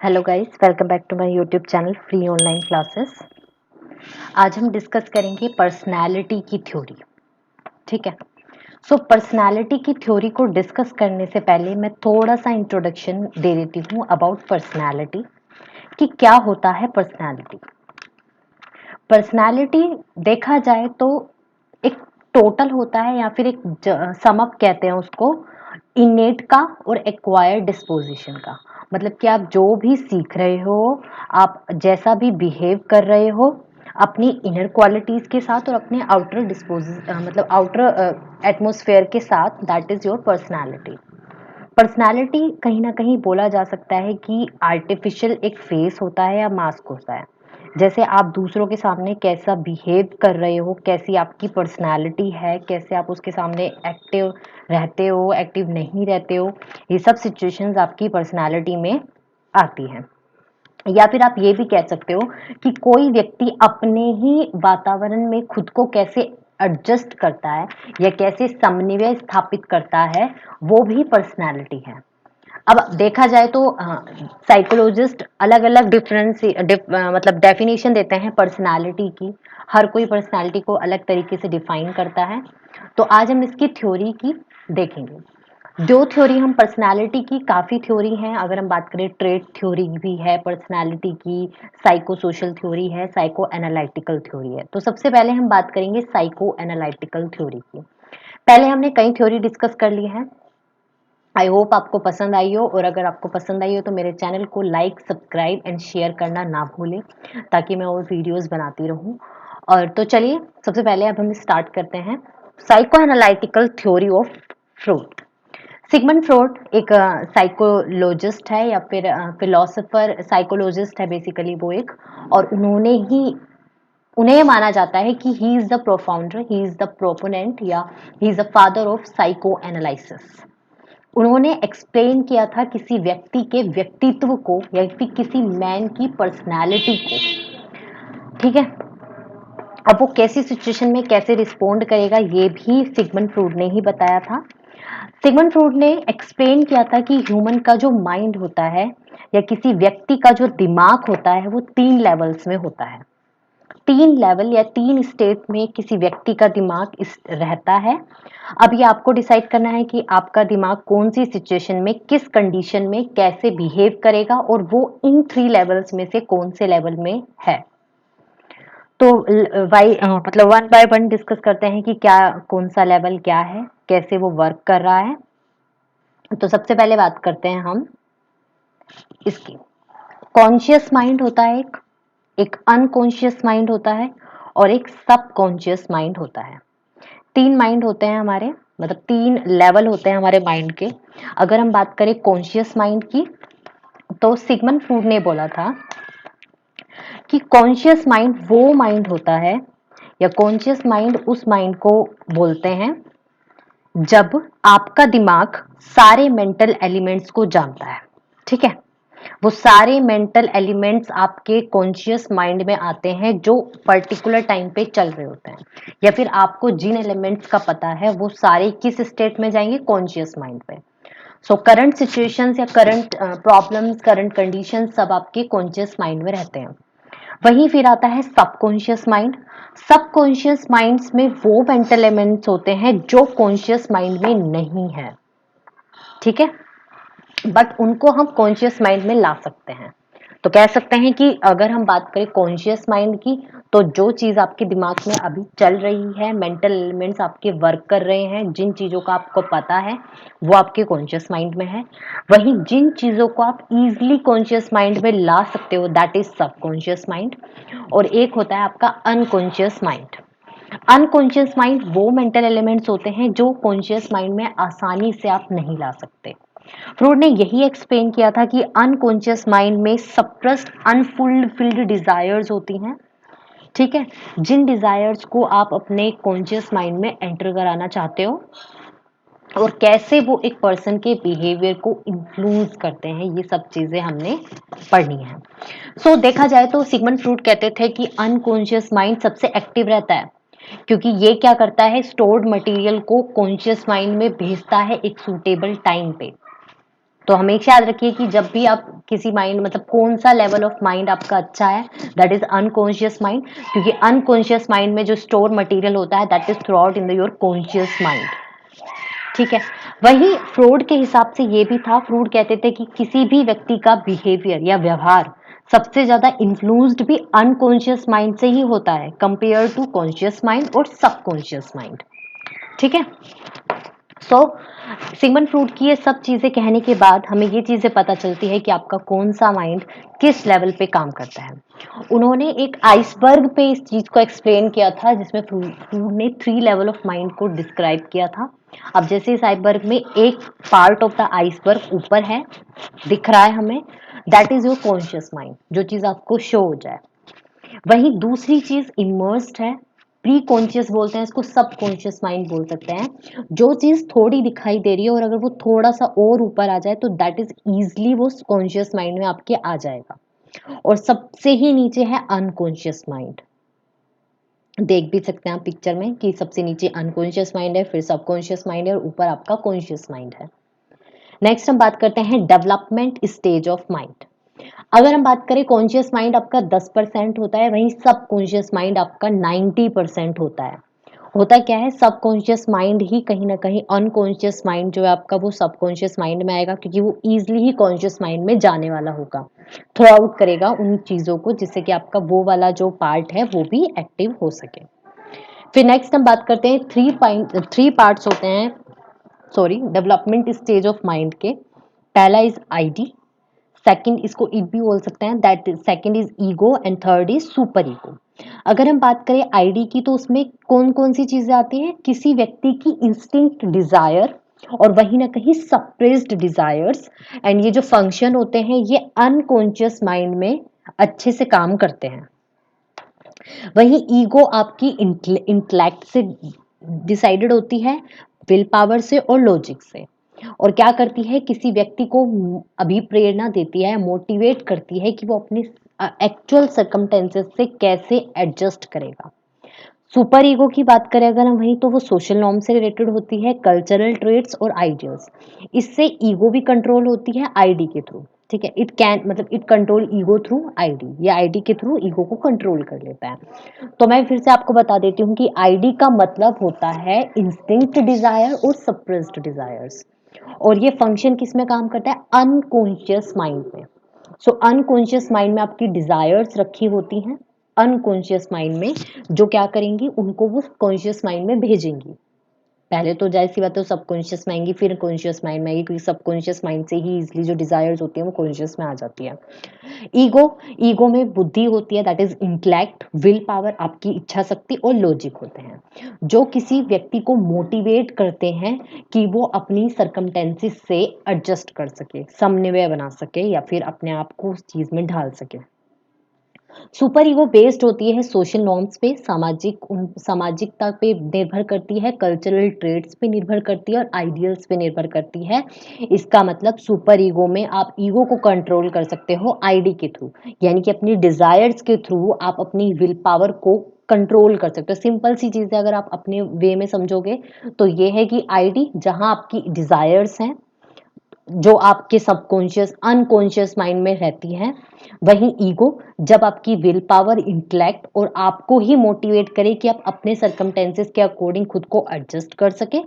Hello guys, welcome back to my YouTube channel free online classes. आज हम discuss करेंगे personality की theory. ठीक है। पर्सनालिटी की थ्योरी को डिस्कस करने से पहले मैं थोड़ा सा इंट्रोडक्शन दे देती हूँ अबाउट पर्सनालिटी कि क्या होता है पर्सनालिटी। पर्सनालिटी देखा जाए तो एक टोटल होता है या फिर एक सम अप कहते हैं उसको, इनेट का और एक्वायर्ड डिस्पोजिशन का। मतलब कि आप जो भी सीख रहे हो, आप जैसा भी बिहेव कर रहे हो अपनी इनर क्वालिटीज के साथ और अपने आउटर मतलब आउटर एटमोसफेयर के साथ, that is your personality. Personality कहीं ना कहीं बोला जा सकता है कि आर्टिफिशियल एक फेस होता है या मास्क होता है। जैसे आप दूसरों के सामने कैसा बिहेव कर रहे हो, कैसी आपकी पर्सनालिटी है, कैसे आप उसके सामने एक्टिव रहते हो, एक्टिव नहीं रहते हो, ये सब सिचुएशंस आपकी पर्सनालिटी में आती हैं। या फिर आप ये भी कह सकते हो कि कोई व्यक्ति अपने ही वातावरण में खुद को कैसे एडजस्ट करता है या कैसे समन्वय स्थापित करता है, वो भी पर्सनालिटी है। अब देखा जाए तो साइकोलॉजिस्ट अलग अलग मतलब डेफिनेशन देते हैं पर्सनालिटी की। हर कोई पर्सनालिटी को अलग तरीके से डिफाइन करता है। तो आज हम इसकी थ्योरी की देखेंगे। दो थ्योरी हम पर्सनालिटी की, काफ़ी थ्योरी हैं। अगर हम बात करें, ट्रेट थ्योरी भी है पर्सनालिटी की, साइको सोशल थ्योरी है, साइको एनालिटिकल थ्योरी है। तो सबसे पहले हम बात करेंगे साइको एनालिटिकल थ्योरी की। पहले हमने कई थ्योरी डिस्कस कर ली है। आई होप आपको पसंद आई हो, और अगर आपको पसंद आई हो तो मेरे चैनल को लाइक, सब्सक्राइब एंड शेयर करना ना भूलें, ताकि मैं और वीडियोस बनाती रहूं। और तो चलिए, सबसे पहले अब हम स्टार्ट करते हैं psycho analytical theory of Freud. Sigmund Freud एक साइकोलॉजिस्ट है या फिर फिलोसोफर साइकोलॉजिस्ट है बेसिकली वो एक। और उन्हें माना जाता है कि he is the propounder, he is the proponent, या he is the father of psychoanalysis. उन्होंने एक्सप्लेन किया था किसी व्यक्ति के व्यक्तित्व को या फिर किसी मैन की पर्सनालिटी को। ठीक है। अब वो कैसी सिचुएशन में कैसे रिस्पोंड करेगा, ये भी सिगमंड फ्रूड ने ही बताया था। सिगमंड फ्रूड ने एक्सप्लेन किया था कि ह्यूमन का जो माइंड होता है या किसी व्यक्ति का जो दिमाग होता है, वो 3 लेवल्स में होता है। 3 लेवल या 3 स्टेट में किसी व्यक्ति का दिमाग रहता है। अब ये आपको डिसाइड करना है कि आपका दिमाग कौन सी सिचुएशन में, किस कंडीशन में कैसे बिहेव करेगा, और वो इन 3 लेवल्स में से कौन से लेवल में है। तो मतलब वन बाय वन डिस्कस करते हैं कि क्या, कौन सा लेवल क्या है, कैसे वो वर्क कर रहा है। तो सबसे पहले बात करते हैं हम इसकी। कॉन्शियस माइंड होता है एक अनकॉन्शियस माइंड होता है, और एक सब कॉन्शियस माइंड होता है। 3 माइंड होते हैं हमारे, मतलब 3 लेवल होते हैं हमारे माइंड के। अगर हम बात करें कॉन्शियस माइंड की, तो सिगमंड फ्रूड ने बोला था कि कॉन्शियस माइंड वो माइंड होता है, या कॉन्शियस माइंड उस माइंड को बोलते हैं जब आपका दिमाग सारे मेंटल एलिमेंट्स को जानता है। ठीक है। वो सारे मेंटल एलिमेंट्स आपके कॉन्शियस माइंड में आते हैं जो पर्टिकुलर टाइम पे चल रहे होते हैं, या फिर आपको जिन एलिमेंट्स का पता है वो सारे किस स्टेट में जाएंगे, कॉन्शियस माइंड पे। सो करंट सिचुएशंस या करंट प्रॉब्लम्स, करंट कंडीशंस सब आपके कॉन्शियस माइंड में रहते हैं। वहीं फिर आता है सबकॉन्शियस माइंड। सबकॉन्शियस माइंड्स में वो मेंटल एलिमेंट्स होते हैं जो कॉन्शियस माइंड में नहीं है। ठीक है। बट उनको हम कॉन्शियस माइंड में ला सकते हैं। तो कह सकते हैं कि अगर हम बात करें कॉन्शियस माइंड की, तो जो चीज आपके दिमाग में अभी चल रही है, मेंटल एलिमेंट्स आपके वर्क कर रहे हैं, जिन चीजों का आपको पता है वो आपके कॉन्शियस माइंड में है। वहीं जिन चीजों को आप इजीली कॉन्शियस माइंड में ला सकते हो, दैट इज सबकॉन्शियस माइंड। और एक होता है आपका अनकॉन्शियस माइंड। अनकॉन्शियस माइंड वो मेंटल एलिमेंट्स होते हैं जो कॉन्शियस माइंड में आसानी से आप नहीं ला सकते। फ्रूड ने यही एक्सप्लेन किया था कि अनकॉन्शियस माइंड में सप्रेस्ड अनफुलफिल्ड डिजायर्स होती हैं। ठीक है। जिन डिजायर्स को आप अपने कॉन्शियस माइंड में एंटर कराना चाहते हो, और कैसे वो एक पर्सन के बिहेवियर को इन्फ्लुएंस करते हैं, ये सब चीजें हमने पढ़नी है। देखा जाए तो सिगमंड फ्रूड कहते थे कि अनकॉन्शियस माइंड सबसे एक्टिव रहता है, क्योंकि ये क्या करता है, स्टोर्ड मटेरियल को कॉन्शियस माइंड में भेजता है एक सूटेबल टाइम पे। तो हमेशा याद रखिए कि जब भी आप किसी माइंड मतलब कौन सा लेवल ऑफ माइंड आपका अच्छा है, दैट इज अनकॉन्शियस माइंड, क्योंकि अनकॉन्शियस माइंड में जो स्टोर मटेरियल होता है that is through out in the your conscious mind. ठीक है। वही फ्रॉड के हिसाब से ये भी था, फ्रॉड कहते थे कि किसी भी व्यक्ति का बिहेवियर या व्यवहार सबसे ज्यादा इन्फ्लुएंस्ड भी अनकॉन्शियस माइंड से ही होता है कंपेयर टू कॉन्शियस माइंड और सबकॉन्शियस माइंड। ठीक है। सो सिगमंड फ्रूड की ये सब चीजें कहने के बाद हमें ये चीजें पता चलती है कि आपका कौन सा माइंड किस लेवल पे काम करता है। उन्होंने एक आइसबर्ग पे इस चीज को एक्सप्लेन किया था, जिसमें फ्रूड ने 3 लेवल ऑफ माइंड को डिस्क्राइब किया था। अब जैसे इस आइसबर्ग में एक पार्ट ऑफ द आइसबर्ग ऊपर है, दिख रहा है हमें, that is your conscious mind, जो चीज आपको शो हो जाए। वहीं दूसरी चीज इमर्स्ड है, प्री कॉन्शियस बोलते हैं इसको, सब कॉन्शियस माइंड बोल सकते हैं। जो चीज थोड़ी दिखाई दे रही है और अगर वो थोड़ा सा और ऊपर आ जाए तो दैट इज इजली वो कॉन्शियस माइंड में आपके आ जाएगा। और सबसे ही नीचे है अनकॉन्शियस माइंड। देख भी सकते हैं आप पिक्चर में कि सबसे नीचे अनकॉन्शियस माइंड है, फिर सबकॉन्शियस माइंड है और ऊपर आपका कॉन्शियस माइंड है। नेक्स्ट हम बात करते हैं डेवलपमेंट स्टेज ऑफ माइंड। अगर हम बात करें कॉन्शियस माइंड आपका 10% होता है, वहीं सब कॉन्शियस माइंड आपका 90% होता है। होता क्या है, सब कॉन्शियस माइंड ही कहीं ना कहीं अनकॉन्शियस माइंड जो है आपका वो सबकॉन्शियस माइंड में आएगा, क्योंकि वो इजीली ही कॉन्शियस माइंड में जाने वाला होगा, थ्रो आउट करेगा उन चीजों को, जिससे कि आपका वो वाला जो पार्ट है वो भी एक्टिव हो सके। फिर नेक्स्ट हम बात करते हैं 3 पार्ट्स होते हैं, sorry, development stage of mind के। पहला इज आईडी, सेकंड इसको ईड भी बोल सकते हैं, that second is ego and third is super ego. अगर हम बात करें आईडी की तो उसमें कौन कौन सी चीजें आती हैं, किसी व्यक्ति की इंस्टिंक्ट डिजायर और वहीं ना कहीं सप्रेस्ड डिजायर्स, एंड ये जो फंक्शन होते हैं ये अनकॉन्शियस माइंड में अच्छे से काम करते हैं। वहीं ईगो आपकी इंटेलेक्ट से डिसाइडेड होती है, विल पावर से और लॉजिक से, और क्या करती है, किसी व्यक्ति को अभिप्रेरणा देती है, मोटिवेट करती है कि वो अपने एक्चुअल सर्कमटेंसेस से कैसे एडजस्ट करेगा। सुपर ईगो की बात करें अगर हम, वहीं तो वो सोशल नॉर्म से रिलेटेड होती है, कल्चरल ट्रेट्स और आइडियल्स। इससे ईगो भी कंट्रोल होती है आईडी के थ्रू। ठीक है, इट कैन मतलब it control ego through ID, या आईडी के थ्रू ईगो को कंट्रोल कर लेता है। तो मैं फिर से आपको बता देती हूँ कि आईडी का मतलब होता है इंस्टिंक्ट डिजायर और सप्रेस्ड डिजायर्स, और ये फंक्शन किस में काम करता है, अनकॉन्शियस माइंड में। सो अनकॉन्शियस माइंड में आपकी डिजायर्स रखी होती हैं, अनकॉन्शियस माइंड में जो क्या करेंगी, उनको वो कॉन्शियस माइंड में भेजेंगी। पहले तो जाहिर सी बात है सबकॉन्शियस में आएंगी, फिर कॉन्शियस माइंड में आएगी, क्योंकि सबकॉन्शियस माइंड से ही इजली जो डिजायर्स होती है वो कॉन्शियस में आ जाती है। ईगो, ईगो में बुद्धि होती है, that is intellect, will power आपकी इच्छा शक्ति और लॉजिक होते हैं, जो किसी व्यक्ति को मोटिवेट करते हैं कि वो अपनी सरकमटेंसेस से एडजस्ट कर सके, समन्वय बना सके या फिर अपने आप को उस चीज में ढाल सके। सुपर ईगो बेस्ड होती है सोशल नॉर्म्स पे, सामाजिकता पे निर्भर करती है, कल्चरल ट्रेड्स पे निर्भर करती है और आइडियल्स पे निर्भर करती है। इसका मतलब सुपर ईगो में आप ईगो को कंट्रोल कर सकते हो आईडी के थ्रू, यानी कि अपनी डिजायर्स के थ्रू आप अपनी विल पावर को कंट्रोल कर सकते हो। सिंपल सी चीज़ है, अगर आप अपने वे में समझोगे तो ये है कि आईडी जहां आपकी डिजायर्स हैं जो आपके सबकॉन्शियस अनकॉन्शियस माइंड में रहती है, वहीं ईगो जब आपकी विल पावर, इंटेलेक्ट और आपको ही मोटिवेट करे कि आप अपने सरकमटेंसेस के अकॉर्डिंग खुद को एडजस्ट कर सके।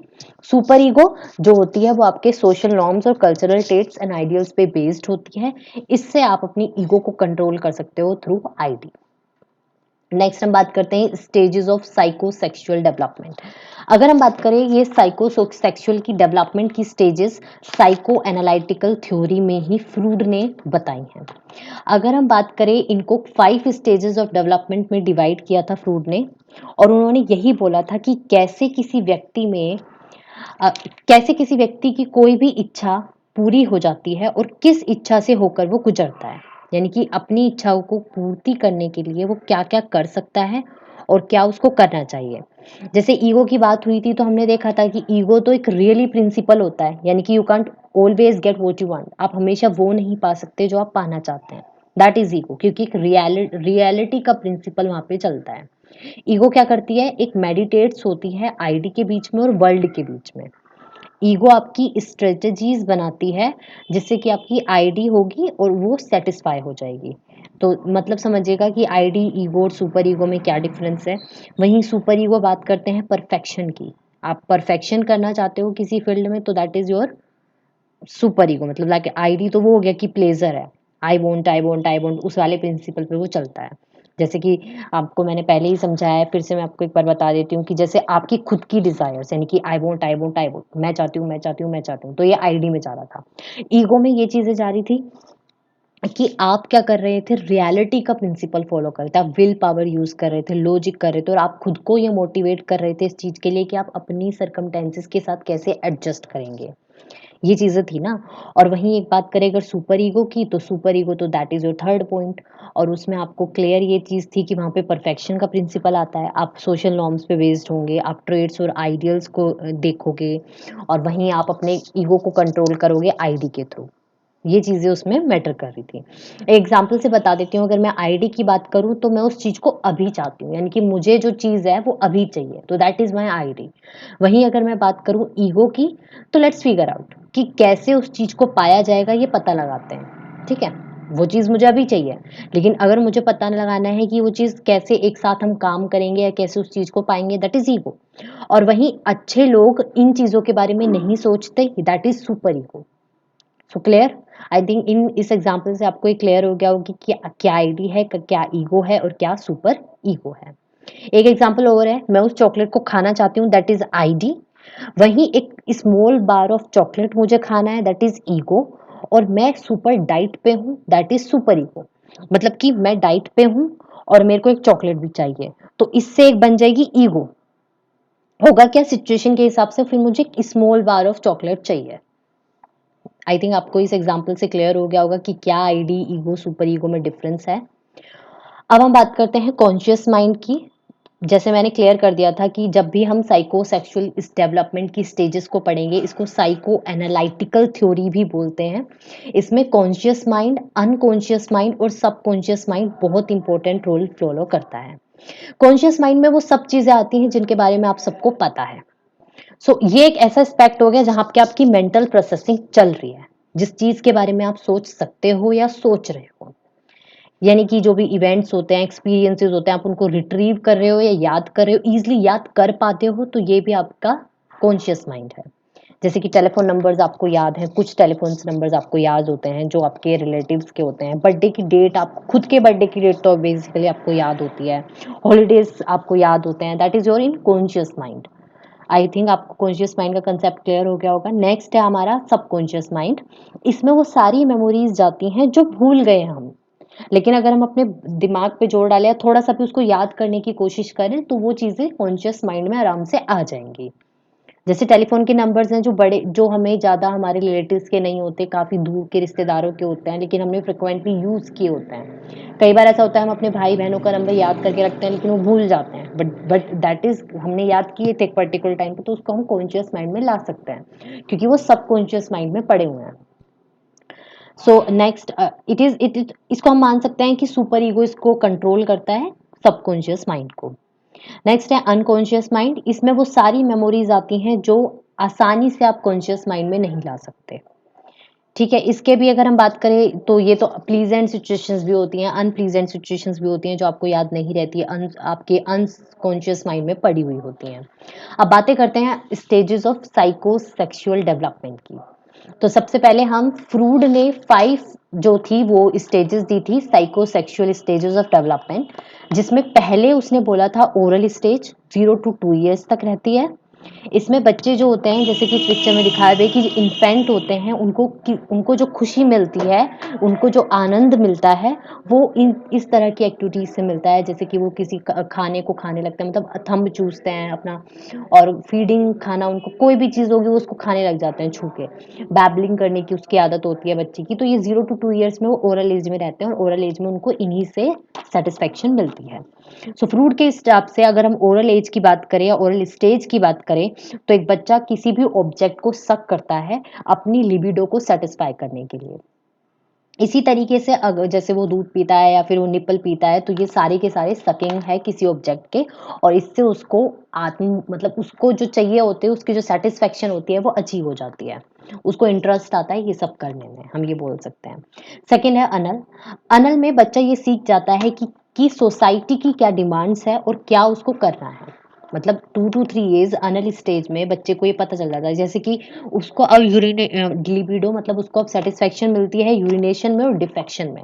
सुपर ईगो जो होती है वो आपके सोशल नॉर्म्स और कल्चरल ट्रेट्स एंड आइडियल्स पे बेस्ड होती है, इससे आप अपनी ईगो को कंट्रोल कर सकते हो थ्रू आईडी। नेक्स्ट हम बात करते हैं स्टेजेस ऑफ साइकोसेक्सुअल डेवलपमेंट। अगर हम बात करें ये साइकोसेक्सुअल की डेवलपमेंट की स्टेजेस साइको एनालिटिकल थ्योरी में ही फ्रूड ने बताई हैं। अगर हम बात करें, इनको 5 स्टेजेस ऑफ डेवलपमेंट में डिवाइड किया था फ्रूड ने, और उन्होंने यही बोला था कि कैसे किसी व्यक्ति में कैसे किसी व्यक्ति की कोई भी इच्छा पूरी हो जाती है और किस इच्छा से होकर वो गुजरता है, यानी कि अपनी इच्छाओं को पूर्ति करने के लिए वो क्या क्या कर सकता है और क्या उसको करना चाहिए। जैसे ईगो की बात हुई थी तो हमने देखा था कि ईगो तो एक रियली प्रिंसिपल होता है, यानी कि you can't always get what you want, आप हमेशा वो नहीं पा सकते जो आप पाना चाहते हैं, दैट इज ईगो, क्योंकि एक रियलिटी का प्रिंसिपल वहां पे चलता है। ईगो क्या करती है, एक मेडिटेट्स होती है आईडी के बीच में और वर्ल्ड के बीच में। ईगो आपकी स्ट्रेटजीज बनाती है जिससे कि आपकी आईडी होगी और वो सेटिस्फाई हो जाएगी। तो मतलब समझिएगा कि आईडी, ईगो और सुपर ईगो में क्या डिफरेंस है। वहीं सुपर ईगो बात करते हैं परफेक्शन की। आप परफेक्शन करना चाहते हो किसी फील्ड में तो that is your super ego. मतलब लाइक आईडी तो वो हो गया कि प्लेजर है, I won't I won't I won't, उस वाले प्रिंसिपल पे वो चलता है। जैसे कि आपको मैंने पहले ही समझाया है, फिर से मैं आपको एक बार बता देती हूँ कि जैसे आपकी खुद की डिजायर्स यानी कि I won't I won't I won't, मैं चाहती हूँ मैं चाहती हूँ मैं चाहती हूँ, तो ये आईडी में जा रहा था। ईगो में ये चीजें जा रही थी कि आप क्या कर रहे थे, रियलिटी का प्रिंसिपल फॉलो कर रहे थे, आप विल पावर यूज कर रहे थे, लॉजिक कर रहे थे, और आप खुद को ये मोटिवेट कर रहे थे इस चीज के लिए कि आप अपनी सरकमटेंसेस के साथ कैसे एडजस्ट करेंगे। ये चीजें थी ना। और वहीं एक बात करें अगर सुपर ईगो की, तो सुपर ईगो तो that is your third point. और उसमें आपको क्लियर ये चीज थी कि वहां पे परफेक्शन का प्रिंसिपल आता है, आप सोशल नॉर्म्स पे बेस्ड होंगे, आप ट्रेड्स और आइडियल्स को देखोगे, और वहीं आप अपने ईगो को कंट्रोल करोगे आईडी के थ्रू। ये चीजें उसमें मैटर कर रही थी। एग्जाम्पल से बता देती हूँ, अगर मैं आईडी की बात करूँ तो मैं उस चीज को अभी चाहती हूँ, यानी कि मुझे जो चीज है वो अभी चाहिए, तो दैट इज माई आईडी। वहीं अगर मैं बात करूँ ईगो की, तो लेट्स फिगर आउट कि कैसे उस चीज को पाया जाएगा, ये पता लगाते हैं। ठीक है, वो चीज मुझे अभी चाहिए, लेकिन अगर मुझे पता लगाना है कि वो चीज कैसे एक साथ हम काम करेंगे या कैसे उस चीज को पाएंगे, दैट इज ईगो। और वहीं अच्छे लोग इन चीजों के बारे में नहीं सोचते, that is super ego. So clear, I think in इस एग्जाम्पल से आपको ये क्लियर हो गया होगी कि क्या क्या आईडी है, क्या ईगो है और क्या सुपर ईगो है। एक एग्जाम्पल और है, मैं उस चॉकलेट को खाना चाहती हूँ, दैट इज आईडी। वहीं एक स्मॉल बार ऑफ चॉकलेट मुझे खाना है, दैट इज ईगो। और मैं सुपर डाइट पे हूँ, दैट इज सुपर ईगो। मतलब कि मैं डाइट पे हूँ और मेरे को एक चॉकलेट भी चाहिए, तो इससे एक बन जाएगी ईगो। होगा क्या, सिचुएशन के हिसाब से फिर मुझे स्मॉल बार ऑफ चॉकलेट चाहिए। आई थिंक आपको इस एग्जाम्पल से क्लियर हो गया होगा कि क्या आईडी, ईगो, सुपर ईगो में डिफरेंस है। अब हम बात करते हैं कॉन्शियस माइंड की। जैसे मैंने क्लियर कर दिया था कि जब भी हम साइको सेक्सुअल इस डेवलपमेंट की स्टेजेस को पढ़ेंगे, इसको साइको एनालिटिकल थ्योरी भी बोलते हैं। इसमें कॉन्शियस माइंड, अनकॉन्शियस माइंड और सबकॉन्शियस माइंड बहुत इंपॉर्टेंट रोल फॉलो करता है। कॉन्शियस माइंड में वो सब चीजें आती हैं जिनके बारे में आप सबको पता है। ये एक ऐसा एस्पेक्ट हो गया जहां पे आपकी मेंटल प्रोसेसिंग चल रही है, जिस चीज के बारे में आप सोच सकते हो या सोच रहे हो। यानी कि जो भी इवेंट्स होते हैं, एक्सपीरियंसेस होते हैं, आप उनको रिट्रीव कर रहे हो या याद कर रहे हो, इजिली याद कर पाते हो, तो ये भी आपका कॉन्शियस माइंड है। जैसे कि टेलीफोन नंबर्स आपको याद हैं, कुछ टेलीफोन नंबर्स आपको याद होते हैं जो आपके रिलेटिव्स के होते हैं, बर्थडे की डेट, आप खुद के बर्थडे की डेट तो बेसिकली आपको याद होती है, हॉलीडेज आपको याद होते हैं, that is your in conscious mind. I think आपको कॉन्शियस माइंड का कंसेप्ट क्लियर हो गया होगा। नेक्स्ट है हमारा सबकॉन्शियस माइंड। इसमें वो सारी मेमोरीज जाती हैं जो भूल गए हम, लेकिन अगर हम अपने दिमाग पे जोर डालें या थोड़ा सा भी उसको याद करने की कोशिश करें, तो वो चीजें कॉन्शियस माइंड में आराम से आ जाएंगी। जैसे टेलीफोन के नंबर्स हैं जो बड़े, जो हमें ज़्यादा हमारे रिलेटिव्स के नहीं होते, काफ़ी दूर के रिश्तेदारों के होते हैं, लेकिन हमने फ्रिक्वेंटली यूज़ किए होते हैं। कई बार ऐसा होता है हम अपने भाई बहनों का नंबर याद करके रखते हैं लेकिन वो भूल जाते हैं, बट दैट इज हमने याद किए थे एक पर्टिकुलर टाइम पे, तो उसको हम कॉन्शियस माइंड में ला सकते हैं क्योंकि वो सब कॉन्शियस माइंड में पड़े हुए हैं। सो नेक्स्ट इट इसको हम मान सकते हैं कि सुपर ईगो इसको कंट्रोल करता है, सबकॉन्शियस माइंड को। नेक्स्ट है अनकॉन्शियस माइंड। इसमें वो सारी मेमोरीज आती हैं जो आसानी से आप कॉन्शियस माइंड में नहीं ला सकते। ठीक है, इसके भी अगर हम बात करें तो ये तो प्लीजेंट सिचुएशंस भी होती हैं, अनप्लीजेंट सिचुएशंस भी होती हैं जो आपको याद नहीं रहती है, आपके अनकॉन्शियस माइंड में पड़ी हुई होती हैं। अब बातें करते हैं stages of psycho sexual development की। तो सबसे पहले हम फ्रूड ने 5 जो थी वो स्टेजेस दी थी psycho sexual stages of development, जिसमें पहले उसने बोला था ओरल स्टेज 0 to 2 years तक रहती है। इसमें बच्चे जो होते हैं, जैसे कि इस पिक्चर में दिखाया गया कि इन्फेंट होते हैं, उनको जो खुशी मिलती है, उनको जो आनंद मिलता है, वो इस तरह की एक्टिविटीज से मिलता है, जैसे कि वो किसी खाने को खाने लगते हैं, मतलब थंब चूसते हैं अपना, और फीडिंग खाना, उनको कोई भी चीज़ होगी वो उसको खाने लग जाते हैं छू के। बैबलिंग करने की उसकी आदत होती है बच्चे की। तो ये 0 to 2 years में वो ओरल एज में रहते हैं और ओरल एज में उनको इन्हीं से सेटिस्फेक्शन मिलती है। सो फ्रूट के हिसाब से अगर हम ओरल एज की बात करें या ओरल स्टेज की बात करें, तो एक बच्चा किसी भी ऑब्जेक्ट को सक करता है अपनी लिबिडो को सेटिस्फाई करने के लिए। इसी तरीके से अगर जैसे वो दूध पीता है या फिर वो निप्पल पीता है, तो ये सारे के सारे सकिंग है किसी ऑब्जेक्ट के, और इससे उसको आत्म मतलब उसको जो चाहिए होते हैं, उसकी जो सेटिस्फेक्शन होती है वो अचीव हो जाती है। उसको इंटरेस्ट आता है ये सब करने में, हम ये बोल सकते हैं। सेकंड है अनल। अनल में बच्चा ये सीख जाता है कि सोसाइटी की क्या डिमांड्स है और क्या उसको करना है। मतलब 2 टू 3 इयर्स अनल स्टेज में बच्चे को ये पता चल जाता है, जैसे कि उसको अब लिबिडो मतलब उसको अब सेटिस्फेक्शन मिलती है यूरिनेशन में और डिफेक्शन में।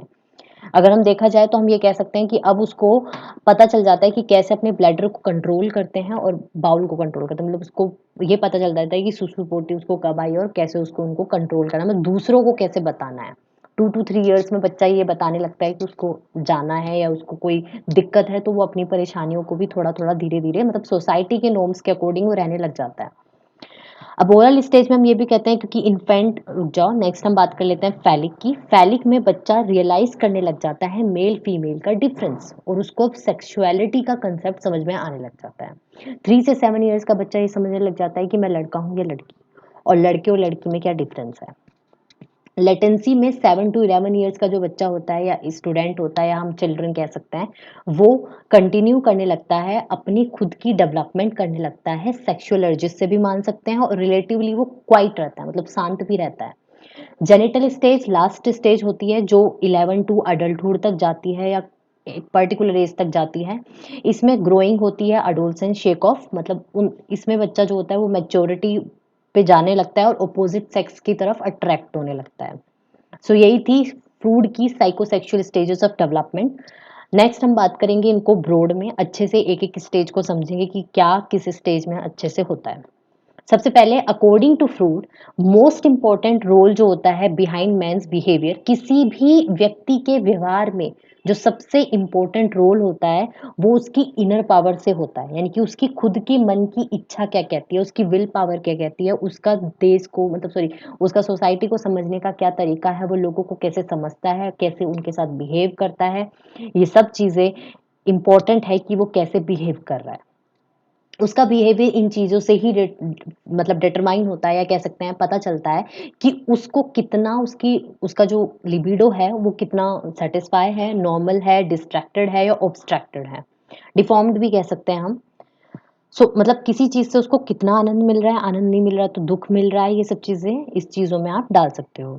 अगर हम देखा जाए तो हम ये कह सकते हैं कि अब उसको पता चल जाता है कि कैसे अपने ब्लैडर को कंट्रोल करते हैं और बाउल को कंट्रोल करते हैं। मतलब उसको ये पता चल जाता है कि सुसु पोटी उसको कब आई और कैसे उसको उनको कंट्रोल करना है, मतलब दूसरों को कैसे बताना है। 2 टू 3 इयर्स में बच्चा ये बताने लगता है कि उसको जाना है या उसको कोई दिक्कत है, तो वो अपनी परेशानियों को भी थोड़ा-थोड़ा, धीरे-धीरे मतलब सोसाइटी के नॉर्म्स के अकॉर्डिंग वो रहने लग जाता है। अब ओरल स्टेज में हम ये भी कहते हैं, क्योंकि इन्फेंट, रुक जाओ, नेक्स्ट हम बात कर लेते हैं फैलिक की। फैलिक में बच्चा रियलाइज करने लग जाता है मेल फीमेल का डिफरेंस, और उसको अब सेक्सुअलिटी का कंसेप्ट समझ में आने लग जाता है। 3 से 7 इयर्स का बच्चा ये समझने लग जाता है कि मैं लड़का हूँ या लड़की, और लड़के और लड़की में क्या डिफरेंस है। लेटेंसी में 7 टू 11 इयर्स का जो बच्चा होता है या स्टूडेंट होता है या हम चिल्ड्रन कह सकते हैं, वो कंटिन्यू करने लगता है, अपनी खुद की डेवलपमेंट करने लगता है, सेक्सुअल अर्जेस से भी मान सकते हैं, और रिलेटिवली वो क्वाइट रहता है, मतलब शांत भी रहता है। जेनिटल स्टेज लास्ट स्टेज होती है जो 11 टू अडल्टहुड तक जाती है या एक पर्टिकुलर एज तक जाती है। इसमें ग्रोइंग होती है, अडोलसेंस शेक ऑफ, मतलब उन इसमें बच्चा जो होता है वो मैच्योरिटी पे जाने लगता है और अपोजिट सेक्स की तरफ अट्रैक्ट होने लगता है। सो यही थी फ्रूड की psychosexual stages of development. Next हम बात करेंगे इनको ब्रॉड में, अच्छे से एक एक स्टेज को समझेंगे कि क्या किस स्टेज में अच्छे से होता है। सबसे पहले according to Freud, most important role जो होता है बिहाइंड मैंस बिहेवियर, किसी भी व्यक्ति के व्यवहार में जो सबसे इंपॉर्टेंट रोल होता है वो उसकी इनर पावर से होता है, यानी कि उसकी खुद की मन की इच्छा क्या कहती है, उसकी विल पावर क्या कहती है, उसका देश को मतलब सॉरी उसका सोसाइटी को समझने का क्या तरीका है, वो लोगों को कैसे समझता है, कैसे उनके साथ बिहेव करता है, ये सब चीजें इंपॉर्टेंट है कि वो कैसे बिहेव कर रहा है। उसका बिहेवियर इन चीज़ों से ही मतलब डिटरमाइन होता है, या कह सकते हैं पता चलता है कि उसको कितना उसका जो लिबिडो है वो कितना सेटिस्फाई है, नॉर्मल है, डिस्ट्रैक्टेड है या ऑब्स्ट्रैक्टेड है, डिफॉर्म्ड भी कह सकते हैं हम। मतलब किसी चीज़ से उसको कितना आनंद मिल रहा है, आनंद नहीं मिल रहा है तो दुख मिल रहा है, ये सब चीज़ें इस चीज़ों में आप डाल सकते हो।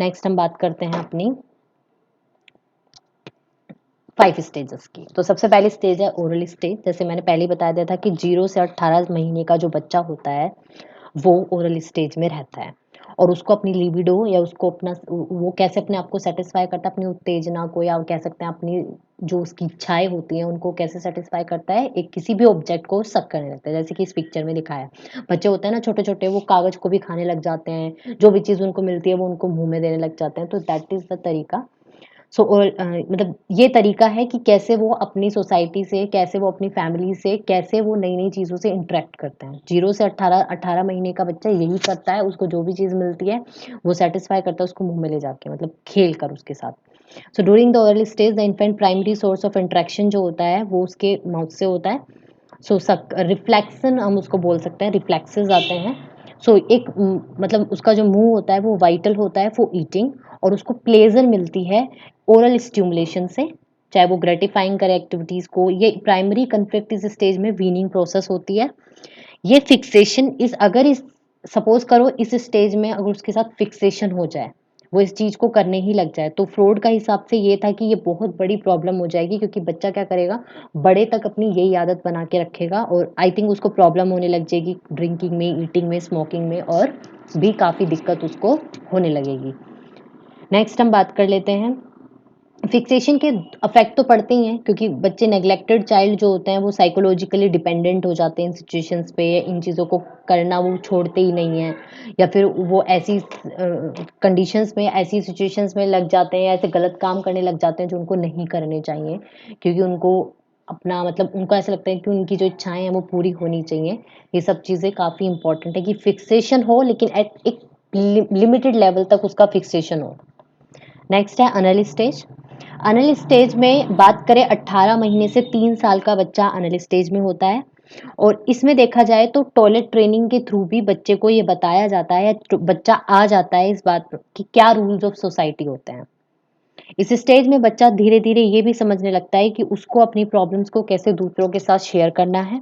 नेक्स्ट हम बात करते हैं अपनी 5 स्टेजेस की। तो सबसे पहली स्टेज है ओरल स्टेज। जैसे मैंने पहले ही बता दिया था कि 0 से 18 महीने का जो बच्चा होता है वो ओरल स्टेज में रहता है, और उसको अपनी लिबिडो या उसको अपना वो कैसे अपने आप को सेटिस्फाई करता है, अपनी उत्तेजना को, या कह सकते हैं अपनी जो उसकी इच्छाएं होती हैं उनको कैसे सेटिस्फाई करता है, एक किसी भी ऑब्जेक्ट को सक करने लगता है, जैसे कि इस पिक्चर में दिखाया है। बच्चे होते हैं ना छोटे छोटे, वो कागज को भी खाने लग जाते हैं, जो भी चीज़ उनको मिलती है वो उनको मुंह में देने लग जाते हैं, तो दैट इज द तरीका। और मतलब ये तरीका है कि कैसे वो अपनी सोसाइटी से, कैसे वो अपनी फैमिली से, कैसे वो नई नई चीज़ों से इंटरेक्ट करते हैं। 0 से 18 महीने का बच्चा यही करता है, उसको जो भी चीज़ मिलती है वो सेटिस्फाई करता है उसको मुंह में ले जाके, मतलब खेल कर उसके साथ। So during the early stage the infant primary source of interaction जो होता है वो उसके माउथ से होता है। रिफ्लेक्शन हम उसको बोल सकते हैं, रिफ्लेक्सेस आते हैं। एक मतलब उसका जो मुंह होता है वो वाइटल होता है फॉर ईटिंग, और उसको प्लेजर मिलती है ओरल स्टिमुलेशन से, चाहे वो ग्रेटिफाइंग करे एक्टिविटीज को। ये प्राइमरी कन्फ्लिक्ट इस स्टेज में वीनिंग प्रोसेस होती है। ये फिक्सेशन इस अगर इस सपोज करो इस स्टेज में अगर उसके साथ फिक्सेशन हो जाए, वो इस चीज को करने ही लग जाए, तो फ्रॉड का हिसाब से ये था कि ये बहुत बड़ी प्रॉब्लम हो जाएगी, क्योंकि बच्चा क्या करेगा, बड़े तक अपनी यही आदत बना के रखेगा, और आई थिंक उसको प्रॉब्लम होने लग जाएगी ड्रिंकिंग में, ईटिंग में, स्मोकिंग में, और भी काफी दिक्कत उसको होने लगेगी। नेक्स्ट हम बात कर लेते हैं फिक्सेशन के अफेक्ट तो पड़ते ही हैं, क्योंकि बच्चे नेग्लेक्टेड चाइल्ड जो होते हैं वो साइकोलॉजिकली डिपेंडेंट हो जाते हैं इन सिचुएशंस पे, इन चीज़ों को करना वो छोड़ते ही नहीं हैं, या फिर वो ऐसी कंडीशंस में, ऐसी सिचुएशंस में लग जाते हैं, ऐसे गलत काम करने लग जाते हैं जो उनको नहीं करने चाहिए, क्योंकि उनको अपना मतलब उनको ऐसा लगता है कि उनकी जो इच्छाएं हैं वो पूरी होनी चाहिए। ये सब चीज़ें काफ़ी इंपॉर्टेंट है कि फिक्सेशन हो, लेकिन एट एक लिमिटेड लेवल तक उसका फिक्सेशन हो। नेक्स्ट है अनल स्टेज। अनल स्टेज में बात करें 18 महीने से 3 साल का बच्चा अनल स्टेज में होता है। और इसमें देखा जाए तो टॉयलेट ट्रेनिंग के थ्रू भी बच्चे को ये बताया जाता है, या बच्चा आ जाता है इस बात पर कि क्या रूल्स ऑफ सोसाइटी होते हैं। इस स्टेज में बच्चा धीरे धीरे ये भी समझने लगता है कि उसको अपनी प्रॉब्लम्स को कैसे दूसरों के साथ शेयर करना है,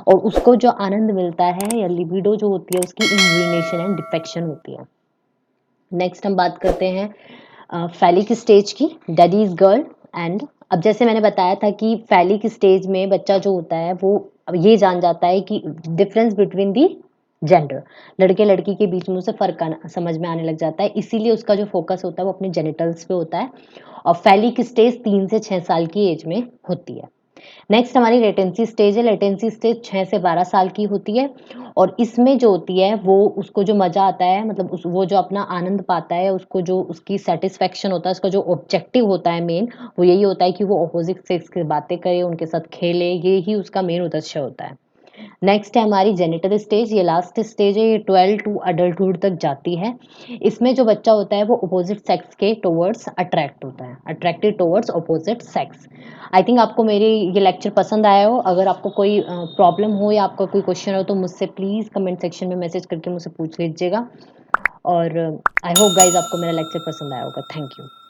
और उसको जो आनंद मिलता है या लिबिडो जो होती है उसकी इम्यूनेशन एंड डिफेक्शन होती है। नेक्स्ट हम बात करते हैं फैलिक स्टेज की, दैट इज गर्ल एंड। अब जैसे मैंने बताया था कि फैलिक स्टेज में बच्चा जो होता है वो अब ये जान जाता है कि डिफरेंस बिटवीन दी जेंडर, लड़के लड़की के बीच में उसे फर्क समझ में आने लग जाता है, इसीलिए उसका जो फोकस होता है वो अपने जेनिटल्स पे होता है। और फैलिक स्टेज 3 से 6 साल की एज में होती है। नेक्स्ट हमारी लेटेंसी स्टेज है। लेटेंसी स्टेज 6 से 12 साल की होती है, और इसमें जो होती है वो उसको जो मज़ा आता है, मतलब वो जो अपना आनंद पाता है, उसको जो उसकी सेटिस्फेक्शन होता है, उसका जो ऑब्जेक्टिव होता है मेन, वो यही होता है कि वो अपोजिट सेक्स की बातें करे, उनके साथ खेले, ये ही उसका मेन उद्देश्य होता है। नेक्स्ट है हमारी जेनिटल स्टेज, ये लास्ट स्टेज है, ये 12 टू अडल्टहुड तक जाती है। इसमें जो बच्चा होता है वो अपोजिट सेक्स के टुवर्ड्स अट्रैक्ट होता है, attracted towards opposite sex. I think आपको मेरी ये लेक्चर पसंद आया हो। अगर आपको कोई प्रॉब्लम हो या आपका कोई क्वेश्चन हो तो मुझसे प्लीज़ कमेंट सेक्शन में मैसेज करके मुझसे पूछ लीजिएगा। और आई होप गाइज आपको मेरा लेक्चर पसंद आया होगा। Thank you.